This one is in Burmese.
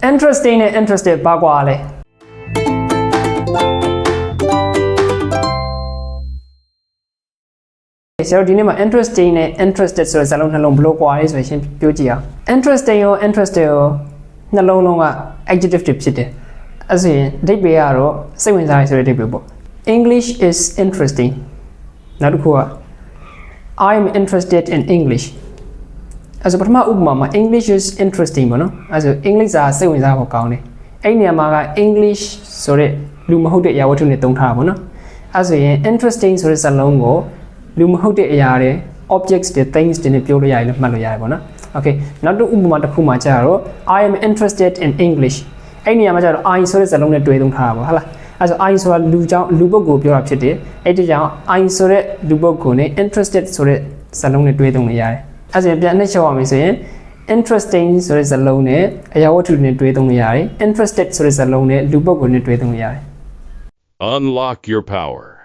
interesting နဲ့ interested ဘာကွာလဲဆရာတို့ဒီနေ့မှာ interesting နဲ့ interested ဆိုတဲ့စာလုံးနှလုံးဘယ်လိုကွာလဲဆိုရင်ရှင်းပြောကြည့်အောင် interesting ရော interested ရောနှလုံးလုံးက adjective တွေဖြစ်တယ်အဲ့ဆိုရင်အဓိပ္ပာယ်ကတော့စိတ်ဝင်စားရဆိုတဲ့အဓိပ္ပာယ်ပေါ့ English is interesting နောက်တစ်ခုက I'm interested in English အဲ့ဆိုပထမဥပမာမှာ English is interesting ပေါ့နော်အဲ့ဆို English စာစိတ်ဝင်စားဖို့ကောင်းတယ်အဲ့ဒီနေရာမှာက English ဆိုတဲ့လူမဟုတ်တဲ့အရာဝတ္ထုနဲ့သုံးထားတာပေါ့နော်အဲ့ဆိုရင် interesting ဆိုတဲ့စာလုံးကိုလူမဟုတ်တဲ့အရာတွေ objects တွေ things တွေနဲ့ပြောလို့ရတယ်လို့မှတ်လို့ရတယ်ပေါ့နော် okay နောက်တစ်ဥပမာတစ်ခုမှာကျတော့ I am interested in English အဲ့ဒီနေရာမှာကျတော့ I ဆိုတဲ့စာလုံးနဲ့တွဲသုံးထားတာပေါ့ဟုတ်လားအဲ့ဆို I ဆိုတာလူပုဂ္ဂိုလ်ပြောတာဖြစ်တယ်အဲ့ဒီကြောင့် I ဆိုတဲ့လူပုဂ္ဂိုလ်နဲ့ interested ဆိုတဲ့စာလုံးနဲ့တွဲသုံးလို့ရတယ်အဲ့ဆိုရင်ပြန်နှိပ်ချောက်ရမယ်ဆိုရင် interesting ဆိုတဲ့စာလုံးနဲ့အရာဝတ္ထုနဲ့တွဲသုံးလို့ရတယ် interested ဆိုတဲ့စာလုံးနဲ့လူပုဂ္ဂိုလ်နဲ့တွဲသုံးလို့ရတယ် Unlock your power.